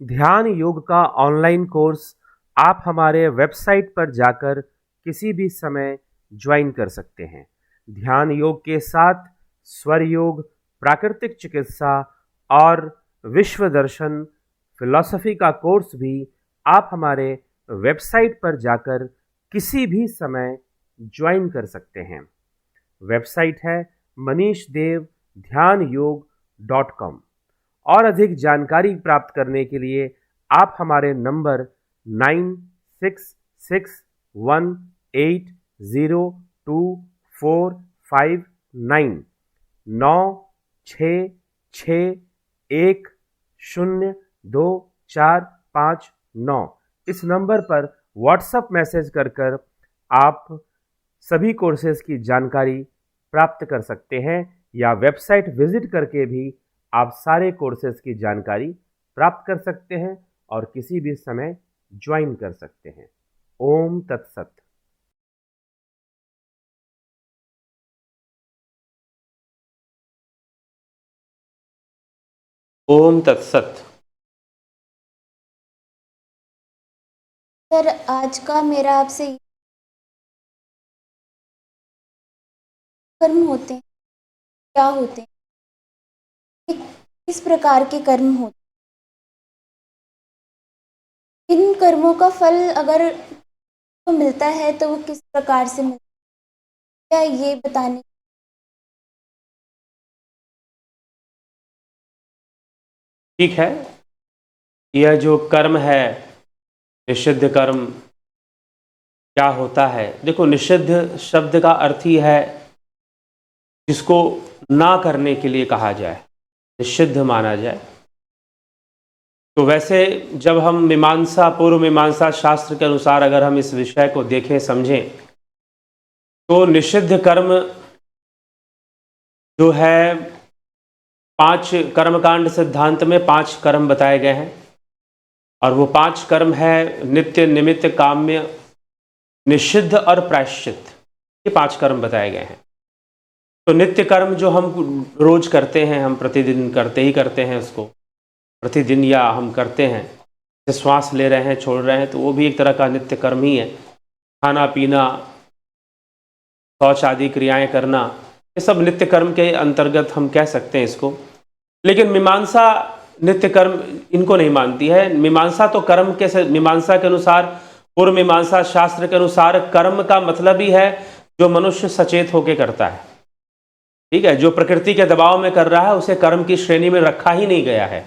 ध्यान योग का ऑनलाइन कोर्स आप हमारे वेबसाइट पर जाकर किसी भी समय ज्वाइन कर सकते हैं। ध्यान योग के साथ स्वर योग, प्राकृतिक चिकित्सा और विश्व दर्शन फिलॉसफी का कोर्स भी आप हमारे वेबसाइट पर जाकर किसी भी समय ज्वाइन कर सकते हैं। वेबसाइट है manishdevdhyanयोग.com। और अधिक जानकारी प्राप्त करने के लिए आप हमारे नंबर 9661802459 9661024459 इस नंबर पर व्हाट्सएप मैसेज कर आप सभी कोर्सेज की जानकारी प्राप्त कर सकते हैं, या वेबसाइट विजिट करके भी आप सारे कोर्सेज की जानकारी प्राप्त कर सकते हैं और किसी भी समय ज्वाइन कर सकते हैं। ओम तत्सत। ओम तत्सत। सर, आज का मेरा आपसे कर्म होते हैं, क्या होते हैं, किस प्रकार के कर्म होते हैं, इन कर्मों का फल अगर तो मिलता है तो वो किस प्रकार से मिलता है, क्या ये बताने। ठीक है, यह जो कर्म है, निषिद्ध कर्म क्या होता है? देखो, निषिद्ध शब्द का अर्थ ही है जिसको ना करने के लिए कहा जाए, निषिद्ध माना जाए। तो वैसे जब हम मीमांसा, पूर्व मीमांसा शास्त्र के अनुसार अगर हम इस विषय को देखें, समझें, तो निषिद्ध कर्म जो है 5 कर्मकांड सिद्धांत में 5 कर्म बताए गए हैं, और वो 5 कर्म है नित्य, निमित्त, काम्य, निषिद्ध और प्रायश्चित। ये 5 कर्म बताए गए हैं। तो नित्य कर्म जो हम रोज करते हैं, हम प्रतिदिन करते ही करते हैं उसको, प्रतिदिन या हम करते हैं, जैसे श्वास ले रहे हैं, छोड़ रहे हैं, तो वो भी एक तरह का नित्य कर्म ही है। खाना पीना, शौच आदि क्रियाएं करना, ये सब नित्य कर्म के अंतर्गत हम कह सकते हैं इसको। लेकिन मीमांसा नित्य कर्म इनको नहीं मानती है। मीमांसा तो कर्म के, मीमांसा के अनुसार, पूर्व मीमांसा शास्त्र के अनुसार कर्म का मतलब ही है जो मनुष्य सचेत होकर करता है। ठीक है, जो प्रकृति के दबाव में कर रहा है उसे कर्म की श्रेणी में रखा ही नहीं गया है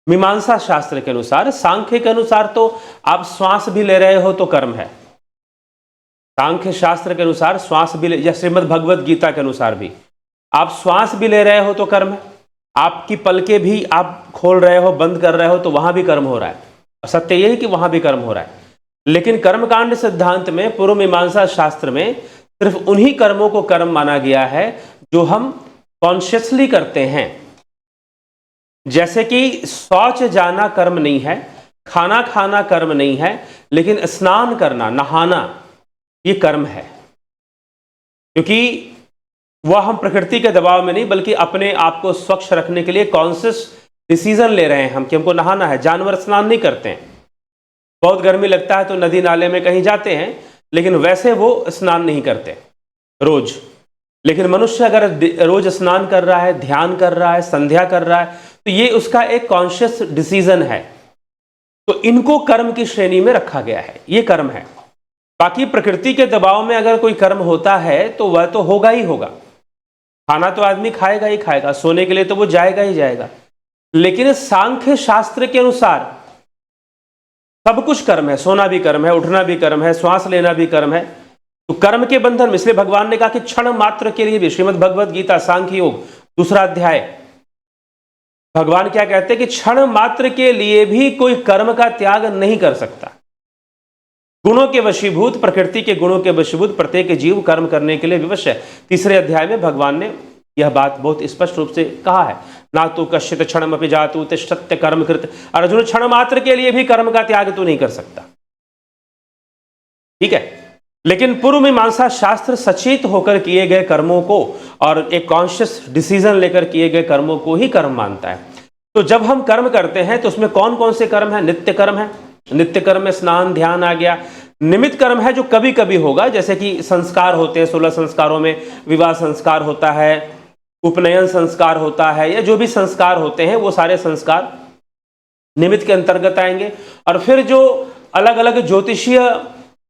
मीमांसा शास्त्र के अनुसार। सांख्य के अनुसार तो आप श्वास भी ले रहे हो तो कर्म है। सांख्य शास्त्र के अनुसार श्वास भी ले, या श्रीमद् भगवत गीता के अनुसार भी आप श्वास भी ले रहे हो तो कर्म है। आपकी पलकें भी आप खोल रहे हो, बंद कर रहे हो, तो वहां भी कर्म हो रहा है। सत्य यही कि वहां भी कर्म हो रहा है। लेकिन कर्मकांड सिद्धांत में, पूर्व मीमांसा शास्त्र में, सिर्फ उन्हीं कर्मों को कर्म माना गया है जो हम कॉन्शियसली करते हैं। जैसे कि शौच जाना कर्म नहीं है, खाना खाना कर्म नहीं है, लेकिन स्नान करना, नहाना, ये कर्म है। क्योंकि वह हम प्रकृति के दबाव में नहीं, बल्कि अपने आप को स्वच्छ रखने के लिए कॉन्शियस डिसीजन ले रहे हैं हम कि हमको नहाना है। जानवर स्नान नहीं करते हैं, बहुत गर्मी लगता है तो नदी नाले में कहीं जाते हैं, लेकिन वैसे वो स्नान नहीं करते रोज। लेकिन मनुष्य अगर रोज स्नान कर रहा है, ध्यान कर रहा है, संध्या कर रहा है, तो ये उसका एक कॉन्शियस डिसीजन है। तो इनको कर्म की श्रेणी में रखा गया है, ये कर्म है। बाकी प्रकृति के दबाव में अगर कोई कर्म होता है तो वह तो होगा ही होगा। खाना तो आदमी खाएगा ही खाएगा, सोने के लिए तो वो जाएगा ही जाएगा। लेकिन सांख्य शास्त्र के अनुसार सब कुछ कर्म है। सोना भी कर्म है, उठना भी कर्म है, श्वास लेना भी कर्म है। तो कर्म के बंधन में, इसलिए भगवान ने कहा कि क्षण मात्र के लिए भी, श्रीमद् भगवत गीता सांख्य योग 2 अध्याय, भगवान क्या कहते हैं कि क्षण मात्र के लिए भी कोई कर्म का त्याग नहीं कर सकता। गुणों के वशीभूत, प्रकृति के गुणों के वशीभूत प्रत्येक जीव कर्म करने के लिए विवश है। 3 अध्याय में भगवान ने यह बात बहुत स्पष्ट रूप से कहा है। ना तो कश्चित क्षणमपि जातु तिष्ठत्य कर्म कृत। अर्जुन, क्षण मात्र के लिए भी कर्म का त्याग तो नहीं कर सकता। ठीक है, लेकिन पूर्व मीमांसा शास्त्र सचेत होकर किए गए कर्मों को और एक कॉन्शियस डिसीजन लेकर किए गए कर्मों को ही कर्म मानता है। तो जब हम कर्म करते हैं तो उसमें कौन कौन से कर्म है? नित्य कर्म है। नित्य कर्म में स्नान ध्यान आ गया। निमित्त कर्म है जो कभी कभी होगा, जैसे कि संस्कार होते हैं, 16 संस्कारों में विवाह संस्कार होता है, उपनयन संस्कार होता है, या जो भी संस्कार होते हैं वो सारे संस्कार निमित्त के अंतर्गत आएंगे। और फिर जो अलग अलग ज्योतिषीय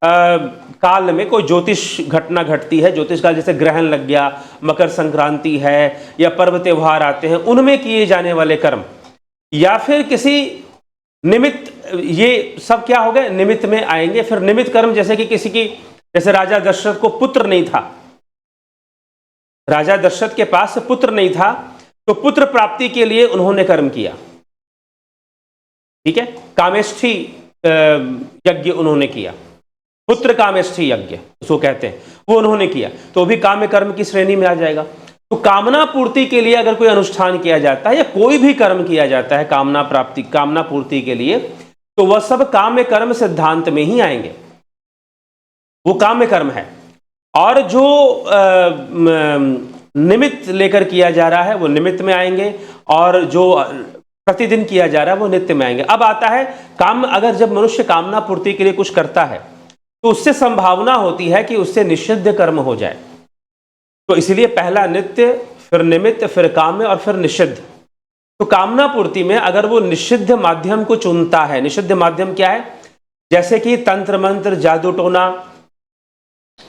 काल में कोई ज्योतिष घटना घटती है, ज्योतिष काल जैसे ग्रहण लग गया, मकर संक्रांति है, या पर्व त्योहार आते हैं, उनमें किए जाने वाले कर्म, या फिर किसी निमित्त, ये सब क्या हो गए? निमित्त में आएंगे। फिर निमित्त कर्म जैसे कि किसी की, जैसे राजा दशरथ को पुत्र नहीं था, राजा दशरथ के पास पुत्र नहीं था, तो पुत्र प्राप्ति के लिए उन्होंने कर्म किया। ठीक है, कामेष्ठी यज्ञ उन्होंने किया, पुत्र कामेष्ठी यज्ञ उसको कहते हैं, वो उन्होंने किया, तो भी काम्य कर्म की श्रेणी में आ जाएगा। तो कामना पूर्ति के लिए अगर कोई अनुष्ठान किया जाता है या कोई भी कर्म किया जाता है कामना प्राप्ति, कामना पूर्ति के लिए, तो वह सब काम्य कर्म सिद्धांत में ही आएंगे, वो काम्य कर्म है। और जो निमित्त लेकर किया जा रहा है वो निमित्त में आएंगे, और जो प्रतिदिन किया जा रहा है वो नित्य में आएंगे। अब आता है काम, अगर जब मनुष्य कामना पूर्ति के लिए कुछ करता है तो उससे संभावना होती है कि उससे निषिद्ध कर्म हो जाए, तो इसलिए पहला नित्य, फिर निमित्त, फिर काम्य और फिर निषिद्ध। तो कामना पूर्ति में अगर वो निषिद्ध माध्यम को चुनता है, निषिद्ध माध्यम क्या है? जैसे कि तंत्र मंत्र जादू टोना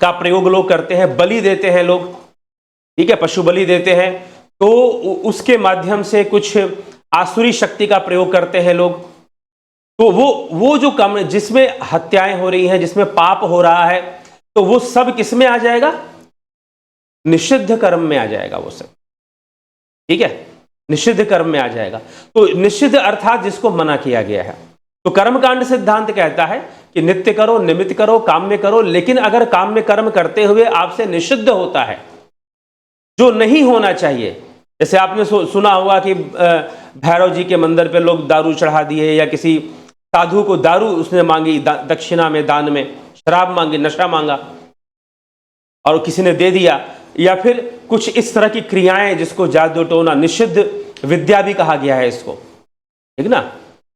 का प्रयोग लोग करते हैं, बलि देते हैं लोग, ठीक है, पशु बलि देते हैं, तो उसके माध्यम से कुछ आसुरी शक्ति का प्रयोग करते हैं लोग, तो वो जो कर्म जिसमें हत्याएं हो रही हैं, जिसमें पाप हो रहा है, तो वो सब किस में आ जाएगा? निषिद्ध कर्म में आ जाएगा वो सब। ठीक है, निषिद्ध कर्म में आ जाएगा। तो निषिद्ध अर्थात जिसको मना किया गया है। तो कर्मकांड सिद्धांत कहता है कि नित्य करो, निमित्त करो, काम्य करो, लेकिन अगर काम्य कर्म करते हुए आपसे निषिद्ध होता है, जो नहीं होना चाहिए, जैसे आपने सुना होगा कि भैरव जी के मंदिर पे लोग दारू चढ़ा दिए, या किसी साधु को दारू उसने मांगी दक्षिणा में, दान में शराब मांगी, नशा मांगा और किसी ने दे दिया, या फिर कुछ इस तरह की क्रियाएं जिसको जादू टोना, निषिद्ध विद्या भी कहा गया है इसको, ठीक ना,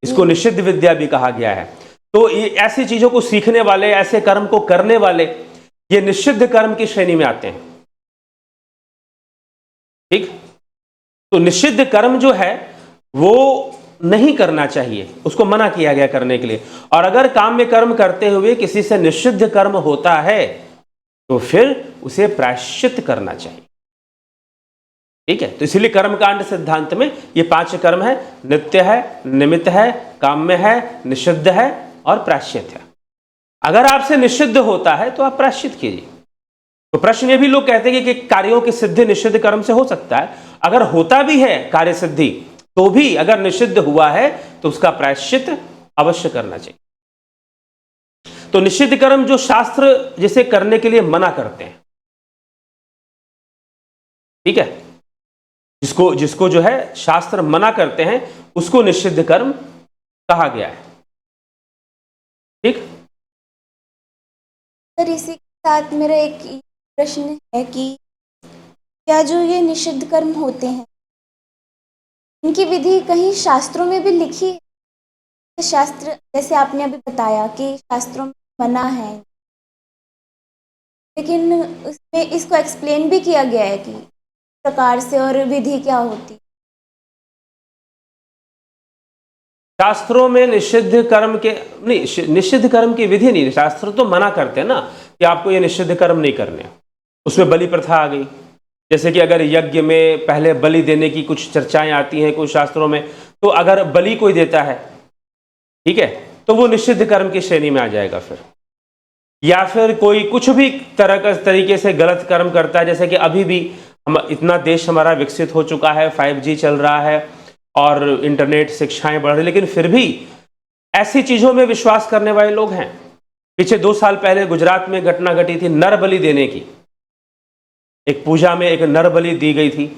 इसको निषिद्ध विद्या भी कहा गया है। तो ये ऐसी चीजों को सीखने वाले, ऐसे कर्म को करने वाले, ये निषिद्ध कर्म की श्रेणी में आते हैं। ठीक, तो निषिद्ध कर्म जो है वो नहीं करना चाहिए, उसको मना किया गया करने के लिए। और अगर काम्य कर्म करते हुए किसी से निषिद्ध कर्म होता है तो फिर उसे प्रायश्चित करना चाहिए। ठीक है, तो इसलिए कर्मकांड सिद्धांत में ये 5 कर्म है, नित्य है, निमित्त है, काम्य है, निषिद्ध है और प्रायश्चित है। अगर आपसे निषिद्ध होता है तो आप प्रायश्चित कीजिए। तो प्रश्न ये भी लोग कहते हैं कि कार्यों की सिद्धि निषिद्ध कर्म से हो सकता है। अगर होता भी है कार्य सिद्धि, तो भी अगर निषिद्ध हुआ है तो उसका प्रायश्चित अवश्य करना चाहिए। तो निषिद्ध कर्म जो शास्त्र जिसे करने के लिए मना करते हैं, ठीक है, जिसको जो है शास्त्र मना करते हैं उसको निषिद्ध कर्म कहा गया है। ठीक, सर इसी के साथ मेरा एक प्रश्न है कि क्या जो ये निषिद्ध कर्म होते हैं इनकी विधि कहीं शास्त्रों में भी लिखी है? शास्त्र जैसे आपने अभी बताया कि शास्त्रों में मना है, लेकिन उसमें इसको एक्सप्लेन भी किया गया है कि प्रकार से और विधि क्या होती। शास्त्रों में निषिद्ध कर्म के नहीं, निषिद्ध कर्म की विधि नहीं, शास्त्र तो मना करते हैं ना कि आपको ये निषिद्ध कर्म नहीं करने। उसमें बलि प्रथा आ गई, जैसे कि अगर यज्ञ में पहले बलि देने की कुछ चर्चाएं आती हैं कुछ शास्त्रों में, तो अगर बलि कोई देता है, ठीक है, तो वो निषिद्ध कर्म की श्रेणी में आ जाएगा। फिर या फिर कोई कुछ भी तरह का तरीके से गलत कर्म करता है, जैसे कि अभी भी हम इतना देश हमारा विकसित हो चुका है, 5G चल रहा है और इंटरनेट शिक्षाएं बढ़ रही, लेकिन फिर भी ऐसी चीजों में विश्वास करने वाले लोग हैं। पीछे 2 साल पहले गुजरात में घटना घटी थी नर बलि देने की। एक पूजा में एक नर बलि दी गई थी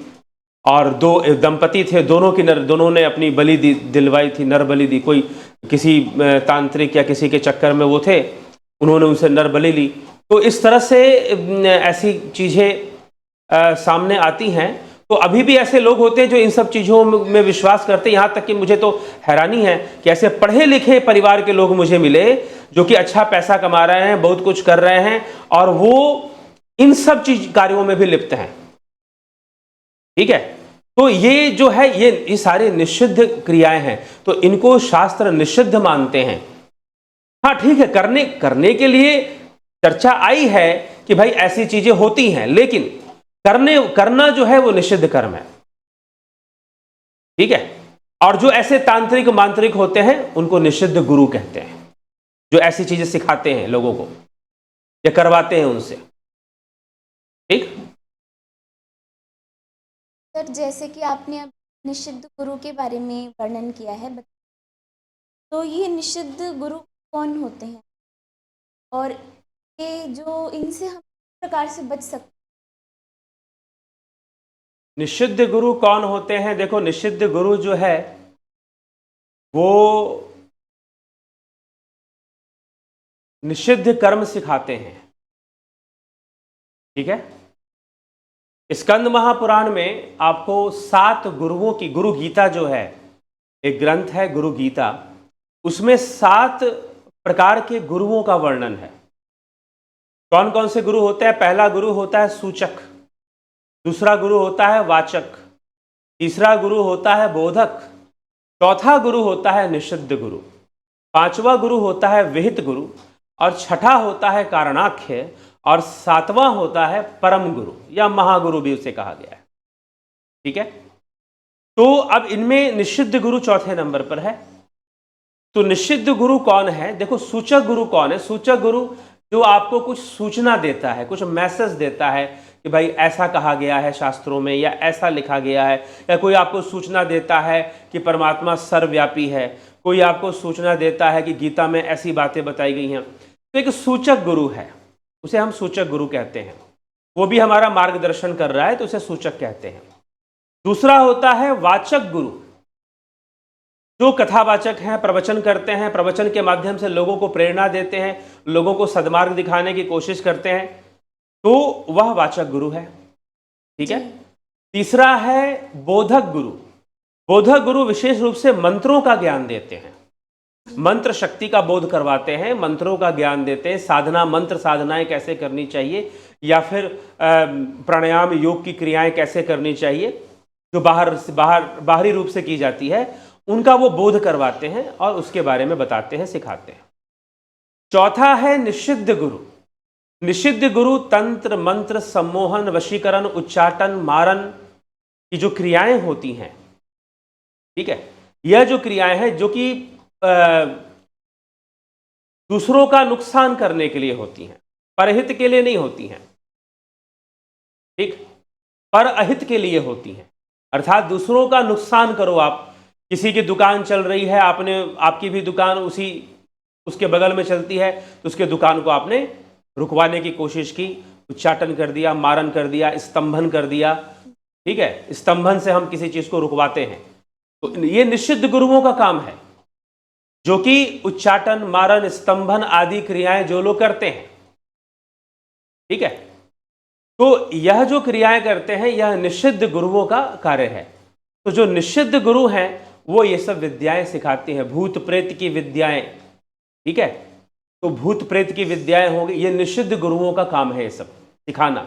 और 2 दंपति थे, दोनों ने अपनी बलि दिलवाई थी, नर बलि दी। कोई किसी तांत्रिक या किसी के चक्कर में वो थे, उन्होंने उनसे नर बलि ली। तो इस तरह से ऐसी चीजें सामने आती हैं। तो अभी भी ऐसे लोग होते हैं जो इन सब चीज़ों में विश्वास करते हैं। यहाँ तक कि मुझे तो हैरानी है कि ऐसे पढ़े लिखे परिवार के लोग मुझे मिले जो कि अच्छा पैसा कमा रहे हैं, बहुत कुछ कर रहे हैं, और वो इन सब चीज कार्यों में भी लिप्त हैं। ठीक है, तो ये जो है ये सारे निषिद्ध क्रियाएं हैं, तो इनको शास्त्र निषिद्ध मानते हैं। हाँ ठीक है, करने के लिए चर्चा आई है कि भाई ऐसी चीजें होती हैं, लेकिन करना जो है वो निषिद्ध कर्म है। ठीक है, और जो ऐसे तांत्रिक मांत्रिक होते हैं उनको निषिद्ध गुरु कहते हैं, जो ऐसी चीजें सिखाते हैं लोगों को या करवाते हैं उनसे। ठीक सर, जैसे कि आपने अब निषिद्ध गुरु के बारे में वर्णन किया है, तो ये निषिद्ध गुरु कौन होते हैं और ये जो इनसे हम किस प्रकार से बच सकते हैं? निषिद्ध गुरु कौन होते हैं? देखो, निषिद्ध गुरु जो है वो निषिद्ध कर्म सिखाते हैं। ठीक है, स्कंद महापुराण में आपको 7 गुरुओं की, गुरु गीता जो है एक ग्रंथ है गुरु गीता, उसमें 7 प्रकार के गुरुओं का वर्णन है। कौन कौन से गुरु होते हैं? पहला गुरु होता है सूचक, दूसरा गुरु होता है वाचक, तीसरा गुरु होता है बोधक, चौथा गुरु होता है निषिद्ध गुरु, पांचवा गुरु होता है विहित गुरु, और छठा होता है कारणाख्य, और 7वां होता है परम गुरु या महागुरु भी उसे कहा गया है। ठीक है, तो अब इनमें निषिद्ध गुरु चौथे नंबर पर है। तो निषिद्ध गुरु कौन है? देखो, सूचक गुरु कौन है? सूचक गुरु जो आपको कुछ सूचना देता है, कुछ मैसेज देता है कि भाई ऐसा कहा गया है शास्त्रों में, या ऐसा लिखा गया है, या कोई आपको सूचना देता है कि परमात्मा सर्वव्यापी है, कोई आपको सूचना देता है कि गीता में ऐसी बातें बताई गई हैं। तो एक सूचक गुरु है, उसे हम सूचक गुरु कहते हैं। वो भी हमारा मार्गदर्शन कर रहा है तो उसे सूचक कहते हैं। दूसरा होता है वाचक गुरु, जो कथावाचक हैं, प्रवचन करते हैं, प्रवचन के माध्यम से लोगों को प्रेरणा देते हैं, लोगों को सद्मार्ग दिखाने की कोशिश करते हैं, तो वह वाचक गुरु है। ठीक है, तीसरा है बोधक गुरु। बोधक गुरु विशेष रूप से मंत्रों का ज्ञान देते हैं, मंत्र शक्ति का बोध करवाते हैं, मंत्रों का ज्ञान देते हैं, साधना, मंत्र साधनाएं कैसे करनी चाहिए, या फिर प्राणायाम योग की क्रियाएं कैसे करनी चाहिए जो बाहरी रूप से की जाती है, उनका वो बोध करवाते हैं और उसके बारे में बताते हैं, सिखाते हैं। चौथा है निषिद्ध गुरु। निषिद्ध गुरु तंत्र मंत्र सम्मोहन वशीकरण उच्चाटन मारन की जो क्रियाएं होती हैं, ठीक है, यह जो क्रियाएं हैं जो कि दूसरों का नुकसान करने के लिए होती हैं, परहित के लिए नहीं होती हैं। ठीक, पर अहित के लिए होती हैं, अर्थात दूसरों का नुकसान करो। आप किसी की दुकान चल रही है, आपकी भी दुकान उसके बगल में चलती है, तो उसके दुकान को आपने रुकवाने की कोशिश की, उच्चाटन कर दिया, मारन कर दिया, स्तंभन कर दिया। ठीक है, स्तंभन से हम किसी चीज को रुकवाते हैं, तो ये निषिद्ध गुरुओं का काम है, जो कि उच्चाटन मारन स्तंभन आदि क्रियाएं जो लोग करते हैं। ठीक है, तो यह जो क्रियाएं करते हैं यह निषिद्ध गुरुओं का कार्य है। तो जो निषिद्ध गुरु हैं वो ये सब विद्याएं सिखाते हैं, भूत प्रेत की विद्याएं। ठीक है, तो भूत प्रेत की विद्याएं होंगी, ये निषिद्ध गुरुओं का काम है ये सब सिखाना।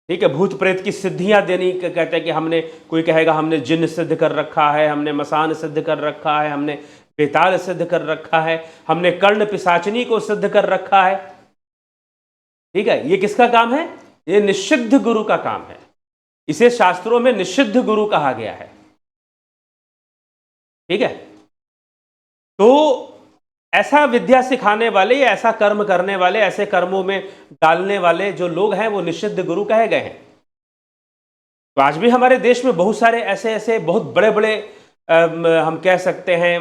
ठीक है, भूत प्रेत की सिद्धियां देनी, कहते हैं कि हमने, कोई कहेगा हमने जिन्न सिद्ध कर रखा है, हमने मसान सिद्ध कर रखा है, हमने बेताल सिद्ध कर रखा है, हमने कर्ण पिशाचनी को सिद्ध कर रखा है। ठीक है, ये किसका काम है? ये निषिद्ध गुरु का काम है। इसे शास्त्रों में निषिद्ध गुरु कहा गया है। ठीक है, तो ऐसा विद्या सिखाने वाले या ऐसा कर्म करने वाले, ऐसे कर्मों में डालने वाले जो लोग हैं वो निषिद्ध गुरु कहे गए हैं। तो आज भी हमारे देश में बहुत सारे ऐसे बहुत बड़े बड़े हम कह सकते हैं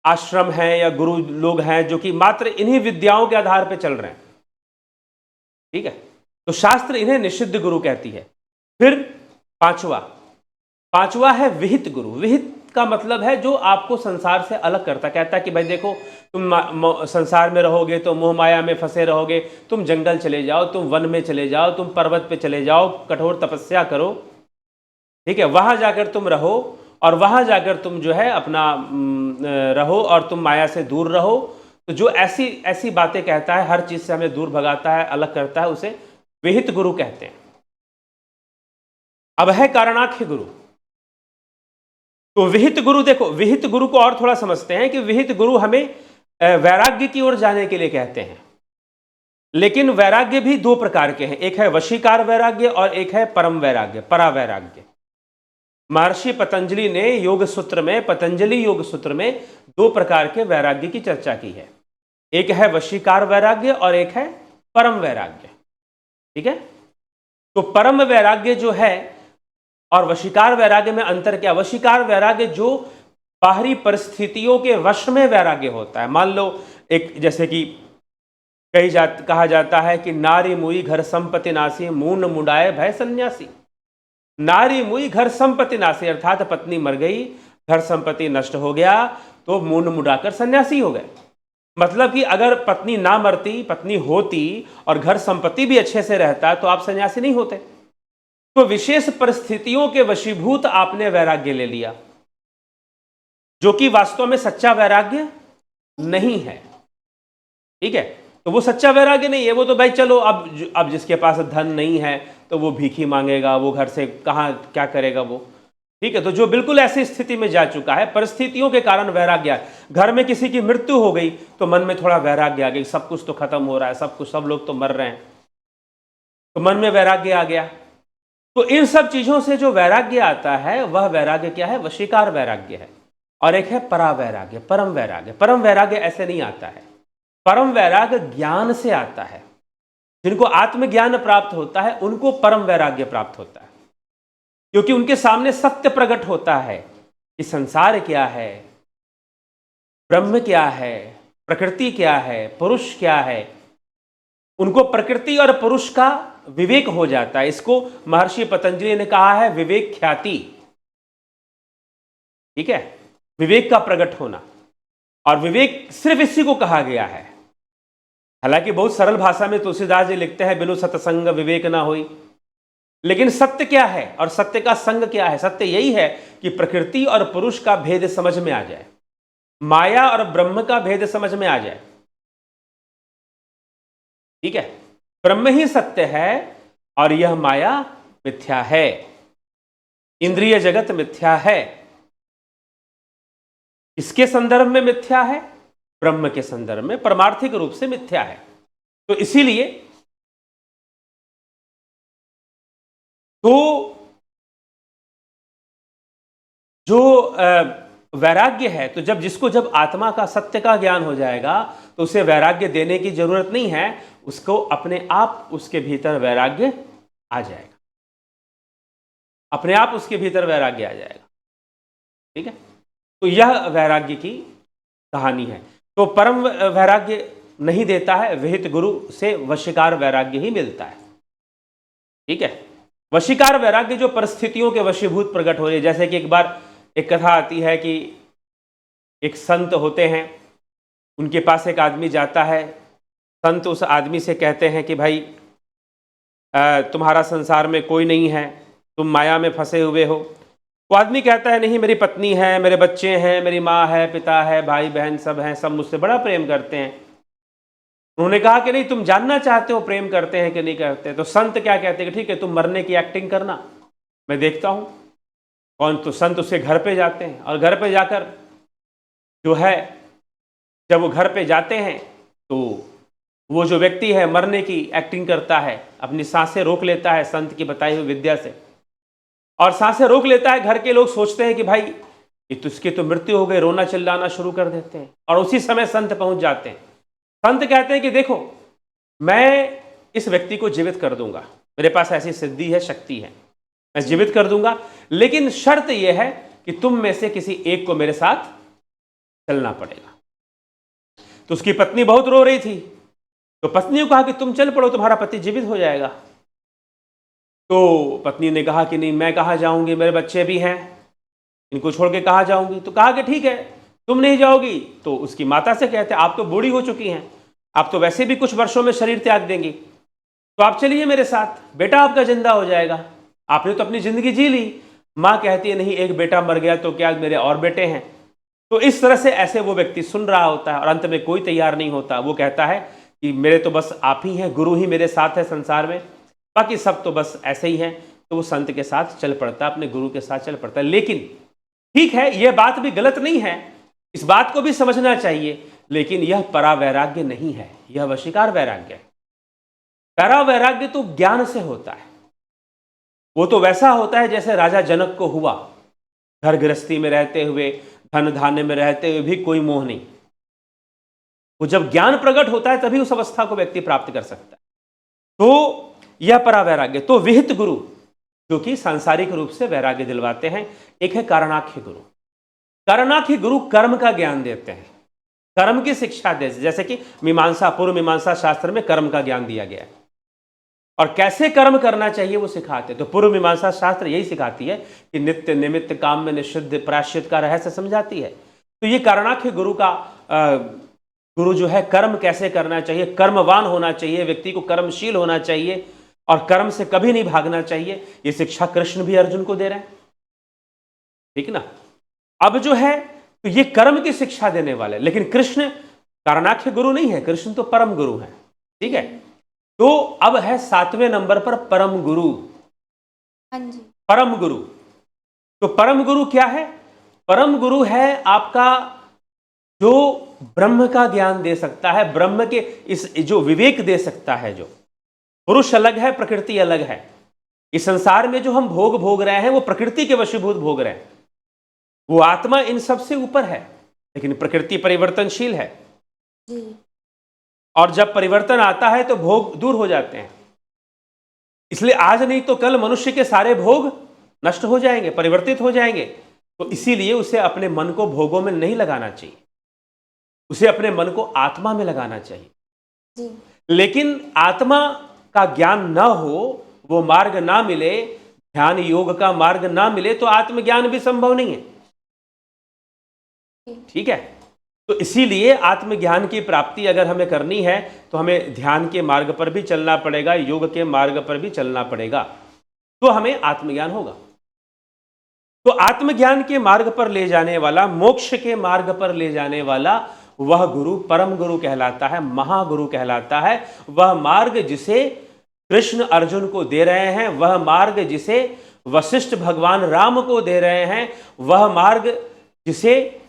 आश्रम हैं या गुरु लोग हैं जो कि मात्र इन्हीं विद्याओं के आधार पर चल रहे हैं। ठीक है, तो शास्त्र इन्हें निषिद्ध गुरु कहती है। फिर पांचवा है विहित गुरु। विहित का मतलब है जो आपको संसार से अलग करता, कहता है कि भाई देखो, तुम संसार में रहोगे तो मोह माया में फंसे रहोगे, तुम जंगल चले जाओ, तुम वन में चले जाओ, तुम पर्वत पे चले जाओ, कठोर तपस्या करो, ठीक है, वहां जाकर तुम रहो और वहां जाकर तुम जो है अपना रहो और तुम माया से दूर रहो। तो जो ऐसी ऐसी बातें कहता है, हर चीज से हमें दूर भगाता है, अलग करता है, उसे विहित गुरु कहते हैं। अब है कारणाख्य गुरु। तो विहित गुरु, देखो विहित गुरु को और थोड़ा समझते हैं कि विहित गुरु हमें वैराग्य की ओर जाने के लिए कहते हैं। लेकिन वैराग्य भी दो प्रकार के हैं, एक है वशीकार वैराग्य और एक है परम वैराग्य, परा वैराग्य। महर्षि पतंजलि ने योग सूत्र में, पतंजलि योग सूत्र में दो प्रकार के वैराग्य की चर्चा की है। एक है वशीकार वैराग्य और एक है परम वैराग्य। ठीक है, तो परम वैराग्य जो है और वशीकार वैराग्य में अंतर क्या? वशीकार वैराग्य जो बाहरी परिस्थितियों के वश में वैराग्य होता है। मान लो एक, जैसे कि कहा जाता है कि नारी मुई घर संपत्ति नासी, मून मुंडाए भय सन्यासी। नारी मुई घर संपत्ति नासी, अर्थात पत्नी मर गई, घर संपत्ति नष्ट हो गया, तो मून मुंडाकर सन्यासी हो गए। मतलब कि अगर पत्नी ना मरती, पत्नी होती और घर संपत्ति भी अच्छे से रहता तो आप सन्यासी नहीं होते। तो विशेष परिस्थितियों के वशीभूत आपने वैराग्य ले लिया, जो कि वास्तव में सच्चा वैराग्य नहीं है। ठीक है, तो वो सच्चा वैराग्य नहीं है। वो तो भाई चलो अब जिसके पास धन नहीं है तो वो भीख ही मांगेगा, वो घर से कहाँ क्या करेगा वो। ठीक है, तो जो बिल्कुल ऐसी स्थिति में जा चुका है, परिस्थितियों के कारण वैराग्य है। घर में किसी की मृत्यु हो गई तो मन में थोड़ा वैराग्य आ गया, सब कुछ तो खत्म हो रहा है, सब लोग तो मर रहे हैं, तो मन में वैराग्य आ गया। तो इन सब चीजों से जो वैराग्य आता है वह वैराग्य क्या है? वशीकार वैराग्य है। और एक है परा वैराग्य, परम वैराग्य। परम वैराग्य ऐसे नहीं आता है। परम वैराग्य ज्ञान से आता है। जिनको आत्मज्ञान प्राप्त होता है उनको परम वैराग्य प्राप्त होता है, क्योंकि उनके सामने सत्य प्रकट होता है कि संसार क्या है, ब्रह्म क्या है, प्रकृति क्या है, पुरुष क्या है। उनको प्रकृति और पुरुष का विवेक हो जाता है। इसको महर्षि पतंजलि ने कहा है विवेक ख्याति। ठीक है, विवेक का प्रकट होना। और विवेक सिर्फ इसी को कहा गया है। हालांकि बहुत सरल भाषा में तुलसीदास जी लिखते हैं बिनु सत्संग विवेक ना होई। लेकिन सत्य क्या है और सत्य का संग क्या है? सत्य यही है कि प्रकृति और पुरुष का भेद समझ में आ जाए, माया और ब्रह्म का भेद समझ में आ जाए। ठीक है, ब्रह्म ही सत्य है और यह माया मिथ्या है, इंद्रिय जगत मिथ्या है। इसके संदर्भ में मिथ्या है, ब्रह्म के संदर्भ में परमार्थिक रूप से मिथ्या है। तो इसीलिए तो जो वैराग्य है, तो जब आत्मा का सत्य का ज्ञान हो जाएगा तो उसे वैराग्य देने की जरूरत नहीं है, उसको अपने आप उसके भीतर वैराग्य आ जाएगा, अपने आप उसके भीतर वैराग्य आ जाएगा। ठीक है, तो यह वैराग्य की कहानी है। तो परम वैराग्य नहीं देता है, विहित गुरु से वशीकार वैराग्य ही मिलता है। ठीक है, वशीकार वैराग्य जो परिस्थितियों के वशीभूत प्रकट हो रही है। जैसे कि एक बार एक कथा आती है कि एक संत होते हैं, उनके पास एक आदमी जाता है। संत उस आदमी से कहते हैं कि भाई तुम्हारा संसार में कोई नहीं है, तुम माया में फंसे हुए हो। वो आदमी कहता है नहीं, मेरी पत्नी है, मेरे बच्चे हैं, मेरी माँ है, पिता है, भाई बहन सब हैं, सब मुझसे बड़ा प्रेम करते हैं। उन्होंने कहा कि नहीं, तुम जानना चाहते हो प्रेम करते हैं कि नहीं करते? तो संत क्या कहते हैं कि ठीक है, तुम मरने की एक्टिंग करना, मैं देखता हूं कौन। तो संत उसके घर पे जाते हैं और घर पे जाकर जो है, जब वो घर पे जाते हैं तो वो जो व्यक्ति है मरने की एक्टिंग करता है, अपनी सांसें रोक लेता है संत की बताई हुई विद्या से, और सांसें रोक लेता है। घर के लोग सोचते हैं कि भाई ये तो इसकी तो मृत्यु हो गई, रोना चिल्लाना शुरू कर देते हैं। और उसी समय संत पहुंच जाते हैं। संत कहते हैं कि देखो, मैं इस व्यक्ति को जीवित कर दूंगा, मेरे पास ऐसी सिद्धि है, शक्ति है, मैं जीवित कर दूंगा, लेकिन शर्त यह है कि तुम में से किसी एक को मेरे साथ चलना पड़ेगा। तो उसकी पत्नी बहुत रो रही थी, तो पत्नी ने कहा कि तुम चल पड़ो, तुम्हारा पति जीवित हो जाएगा। तो पत्नी ने कहा कि नहीं, मैं कहाँ जाऊंगी, मेरे बच्चे भी हैं, इनको छोड़ के कहाँ जाऊंगी। तो कहा कि ठीक है, तुम नहीं जाओगी तो उसकी माता से कहते, आप तो बूढ़ी हो चुकी हैं, आप तो वैसे भी कुछ वर्षों में शरीर त्याग देंगी, तो आप चलिए मेरे साथ, बेटा आपका जिंदा हो जाएगा, आपने तो अपनी जिंदगी जी ली, माँ कहती है नहीं, एक बेटा मर गया तो क्या मेरे और बेटे हैं। तो इस तरह से ऐसे वो व्यक्ति सुन रहा होता है और अंत में कोई तैयार नहीं होता। वो कहता है कि मेरे तो बस आप ही हैं, गुरु ही मेरे साथ है संसार में, बाकी सब तो बस ऐसे ही हैं। तो वो संत के साथ चल पड़ता है, अपने गुरु के साथ चल पड़ता है। लेकिन ठीक है, यह बात भी गलत नहीं है, इस बात को भी समझना चाहिए, लेकिन यह परावैराग्य नहीं है, यह वशीकार वैराग्य है। परावैराग्य तो ज्ञान से होता है। वो तो वैसा होता है जैसे राजा जनक को हुआ, घर गृहस्थी में रहते हुए, धन धान्य में रहते हुए भी कोई मोह नहीं। वो जब ज्ञान प्रकट होता है तभी उस अवस्था को व्यक्ति प्राप्त कर सकता है। तो यह परावैराग्य। तो विहित गुरु जो कि सांसारिक रूप से वैराग्य दिलवाते हैं, एक है कारणाख्य गुरु। कारणाख्य गुरु कर्म का ज्ञान देते हैं, कर्म की शिक्षा दे, जैसे कि मीमांसा, पूर्व मीमांसा शास्त्र में कर्म का ज्ञान दिया गया है और कैसे कर्म करना चाहिए वो सिखाते हैं। तो पूर्व मीमांसा शास्त्र यही सिखाती है कि नित्य निमित्त काम में निषिद्ध प्रायश्चित का रहस्य समझाती है। तो ये कारणाख्य गुरु का गुरु जो है कर्म कैसे करना चाहिए, कर्मवान होना चाहिए, व्यक्ति को कर्मशील होना चाहिए और कर्म से कभी नहीं भागना चाहिए, ये शिक्षा कृष्ण भी अर्जुन को दे रहे हैं, ठीक ना। अब जो है तो ये कर्म की शिक्षा देने वाले, लेकिन कृष्ण कारणाख्य गुरु नहीं है, कृष्ण तो परम गुरु है, ठीक है। तो अब है 7वें नंबर पर परम गुरु। हाँ जी। परम गुरु, तो परम गुरु क्या है? परम गुरु है आपका जो ब्रह्म का ज्ञान दे सकता है, ब्रह्म के इस जो विवेक दे सकता है। जो पुरुष अलग है, प्रकृति अलग है। इस संसार में जो हम भोग भोग रहे हैं वो प्रकृति के वशीभूत भोग रहे हैं, वो आत्मा इन सब से ऊपर है, लेकिन प्रकृति परिवर्तनशील है जी। और जब परिवर्तन आता है तो भोग दूर हो जाते हैं। इसलिए आज नहीं तो कल मनुष्य के सारे भोग नष्ट हो जाएंगे, परिवर्तित हो जाएंगे। तो इसीलिए उसे अपने मन को भोगों में नहीं लगाना चाहिए, उसे अपने मन को आत्मा में लगाना चाहिए जी। लेकिन आत्मा का ज्ञान ना हो, वो मार्ग ना मिले, ध्यान योग का मार्ग ना मिले, तो आत्मज्ञान भी संभव नहीं है, ठीक है। तो इसीलिए आत्मज्ञान की प्राप्ति अगर हमें करनी है तो हमें ध्यान के मार्ग पर भी चलना पड़ेगा, योग के मार्ग पर भी चलना पड़ेगा, तो हमें आत्मज्ञान होगा। तो आत्मज्ञान के मार्ग पर ले जाने वाला, मोक्ष के मार्ग पर ले जाने वाला वह गुरु परम गुरु कहलाता है, महागुरु कहलाता है। वह मार्ग जिसे कृष्ण अर्जुन को दे रहे हैं, वह मार्ग जिसे वशिष्ठ भगवान राम को दे रहे हैं, वह मार्ग जिसे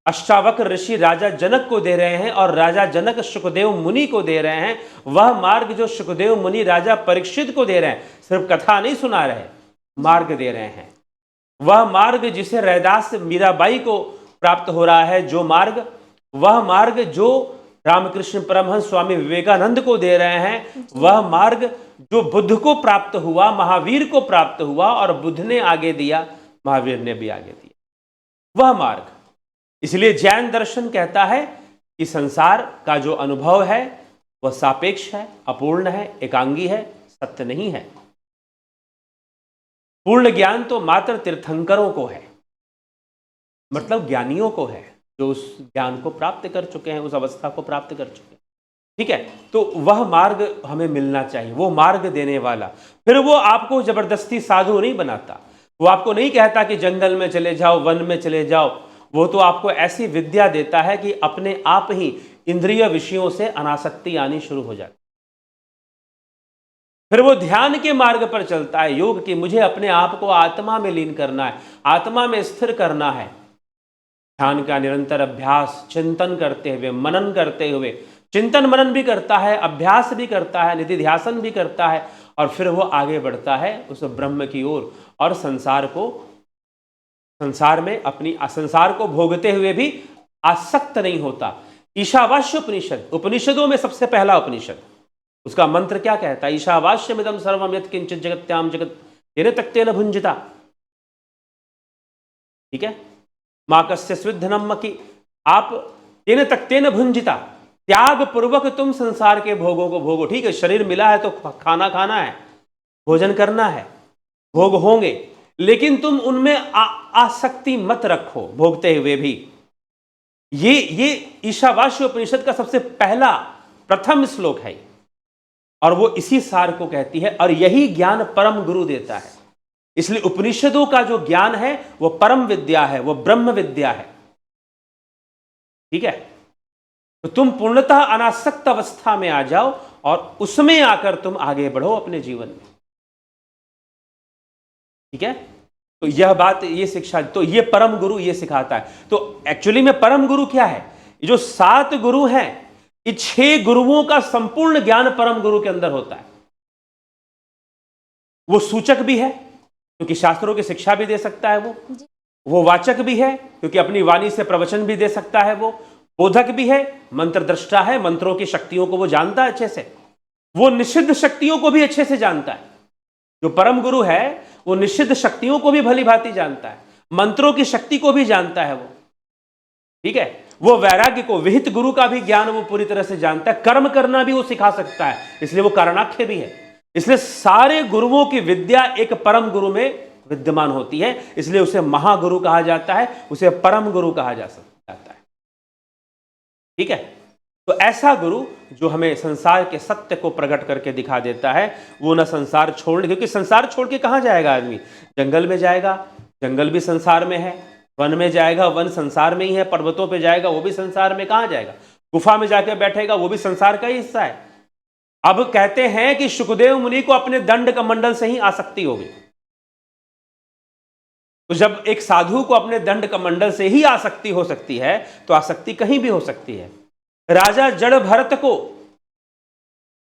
अष्टावक्र ऋषि राजा जनक को दे रहे हैं और राजा जनक सुखदेव मुनि को दे रहे हैं, वह मार्ग जो सुखदेव मुनि राजा परीक्षित को दे रहे हैं, सिर्फ कथा नहीं सुना रहे, मार्ग दे रहे हैं। वह मार्ग जिसे रैदास मीराबाई को प्राप्त हो रहा है, जो मार्ग, वह मार्ग जो रामकृष्ण परमहंस स्वामी विवेकानंद को दे रहे हैं, वह मार्ग जो बुद्ध को प्राप्त हुआ, महावीर को प्राप्त हुआ और बुद्ध ने आगे दिया, महावीर ने भी आगे दिया, वह मार्ग। इसलिए जैन दर्शन कहता है कि संसार का जो अनुभव है वह सापेक्ष है, अपूर्ण है, एकांगी है, सत्य नहीं है। पूर्ण ज्ञान तो मात्र तीर्थंकरों को है, मतलब ज्ञानियों को है, जो उस ज्ञान को प्राप्त कर चुके हैं, उस अवस्था को प्राप्त कर चुके हैं, ठीक है। तो वह मार्ग हमें मिलना चाहिए, वो मार्ग देने वाला। फिर वो आपको जबरदस्ती साधु नहीं बनाता, वो आपको नहीं कहता कि जंगल में चले जाओ, वन में चले जाओ। वो तो आपको ऐसी विद्या देता है कि अपने आप ही इंद्रिय विषयों से अनासक्ति आनी शुरू हो जाती। फिर वो ध्यान के मार्ग पर चलता है, योग की, मुझे अपने आप को आत्मा में लीन करना है, आत्मा में स्थिर करना है। ध्यान का निरंतर अभ्यास, चिंतन करते हुए, मनन करते हुए, चिंतन मनन भी करता है, अभ्यास भी करता है, निधिध्यासन भी करता है, और फिर वो आगे बढ़ता है उस ब्रह्म की ओर और संसार में अपनी संसार को भोगते हुए भी आसक्त नहीं होता। ईशावास्य उपनिषद, उपनिषदों में सबसे पहला उपनिषद, उसका मंत्र क्या कहता है? ईशावास्यमिदं सर्वं यत् किंचित् जगत्यां जगत् तेन तक्तेन भुंजिता, ठीक है। मां कस्य स्विद्धनम की, आप तेन तक्तेन भुंजिता, त्याग पूर्वक तुम संसार के भोगों को भोगो, ठीक है। शरीर मिला है तो खाना खाना है, भोजन करना है, भोग होंगे, लेकिन तुम उनमें आसक्ति मत रखो भोगते हुए भी। ये ईशावास्य उपनिषद का सबसे पहला प्रथम श्लोक है और वो इसी सार को कहती है, और यही ज्ञान परम गुरु देता है। इसलिए उपनिषदों का जो ज्ञान है वो परम विद्या है, वो ब्रह्म विद्या है। ठीक है, तो तुम पूर्णतः अनासक्त अवस्था में आ जाओ और उसमें आकर तुम आगे बढ़ो अपने जीवन में। ठीक है, तो यह बात, ये शिक्षा, तो ये परम गुरु ये सिखाता है। तो एक्चुअली में परम गुरु क्या है? ये जो 7 गुरु हैं, ये 6 गुरुओं का संपूर्ण ज्ञान परम गुरु के अंदर होता है। वो सूचक भी है क्योंकि शास्त्रों की शिक्षा भी दे सकता है, वो वाचक भी है क्योंकि अपनी वाणी से प्रवचन भी दे सकता है, वो बोधक भी है, मंत्र दृष्टा है, मंत्रों की शक्तियों को वो जानता है अच्छे से, वो निषिद्ध शक्तियों को भी अच्छे से जानता है। जो परम गुरु है वो निषिद्ध शक्तियों को भी भली भांति जानता है, मंत्रों की शक्ति को भी जानता है वो। ठीक है, वो वैराग्य को, विहित गुरु का भी ज्ञान वो पूरी तरह से जानता है, कर्म करना भी वो सिखा सकता है, इसलिए वो कारणाख्य भी है। इसलिए सारे गुरुओं की विद्या एक परम गुरु में विद्यमान होती है, इसलिए उसे महागुरु कहा जाता है, उसे परम गुरु कहा जाता है। ठीक है, तो ऐसा गुरु जो हमें संसार के सत्य को प्रकट करके दिखा देता है, वो ना संसार छोड़, क्योंकि संसार छोड़ के कहां जाएगा आदमी? जंगल में जाएगा, जंगल भी संसार में है, वन में जाएगा, वन संसार में ही है, पर्वतों पे जाएगा, वो भी संसार में, कहां जाएगा? गुफा में जाकर बैठेगा, वो भी संसार का ही हिस्सा है। अब कहते हैं कि शुकदेव मुनि को अपने दंड कमंडल से ही आसक्ति हो गई। तो जब एक साधु को अपने दंड कमंडल से ही आसक्ति हो सकती है, तो आसक्ति कहीं भी हो सकती है। राजा जड़ भरत को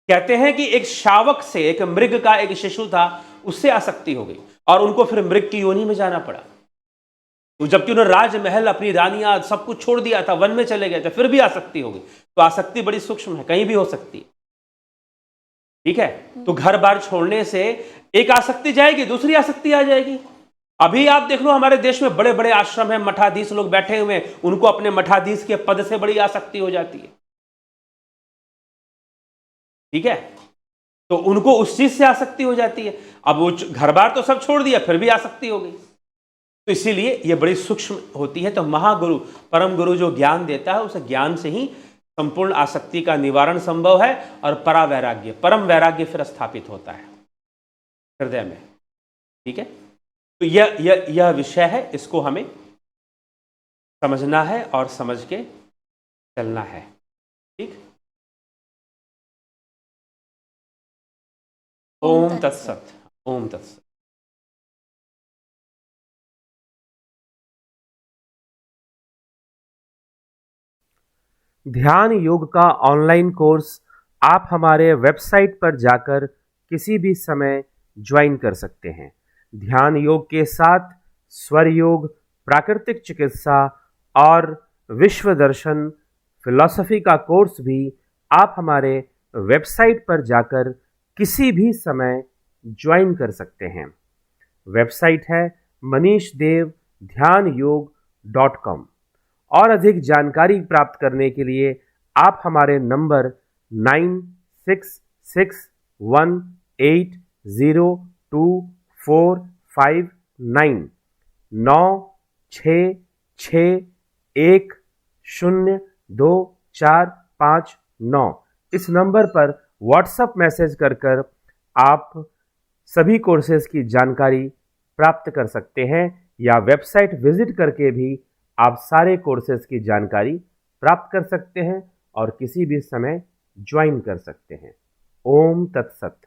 कहते हैं कि एक शावक से, एक मृग का एक शिशु था, उससे आसक्ति हो गई और उनको फिर मृग की योनि में जाना पड़ा। तो जबकि उन्होंने राजमहल, अपनी रानियां, सब कुछ छोड़ दिया था, वन में चले गए थे, फिर भी आसक्ति हो गई। तो आसक्ति बड़ी सूक्ष्म है, कहीं भी हो सकती है। ठीक है, तो घर बार छोड़ने से एक आसक्ति जाएगी, दूसरी आसक्ति आ जाएगी। अभी आप देख लो, हमारे देश में बड़े बड़े आश्रम हैं, मठाधीश लोग बैठे हुए हैं, उनको अपने मठाधीश के पद से बड़ी आसक्ति हो जाती है। ठीक है, तो उनको उस चीज से आसक्ति हो जाती है। अब वो घर बार तो सब छोड़ दिया, फिर भी आसक्ति हो गई। तो इसीलिए ये बड़ी सूक्ष्म होती है। तो महागुरु, परम गुरु जो ज्ञान देता है, उस ज्ञान से ही संपूर्ण आसक्ति का निवारण संभव है और परा वैराग्य, परम वैराग्य फिर स्थापित होता है हृदय में। ठीक है, तो यह विषय है, इसको हमें समझना है और समझ के चलना है। ठीक, ओम तत्सत। ओम तत्सत। ध्यान योग का ऑनलाइन कोर्स आप हमारे वेबसाइट पर जाकर किसी भी समय ज्वाइन कर सकते हैं। ध्यान योग के साथ स्वर योग, प्राकृतिक चिकित्सा और विश्व दर्शन फिलॉसफी का कोर्स भी आप हमारे वेबसाइट पर जाकर किसी भी समय ज्वाइन कर सकते हैं। वेबसाइट है manishdev.dhyanयोग.com। और अधिक जानकारी प्राप्त करने के लिए आप हमारे नंबर 9661802459 9661024559 इस नंबर पर व्हाट्सएप मैसेज कर आप सभी कोर्सेज की जानकारी प्राप्त कर सकते हैं, या वेबसाइट विजिट करके भी आप सारे कोर्सेज की जानकारी प्राप्त कर सकते हैं और किसी भी समय ज्वाइन कर सकते हैं। ओम तत्सत।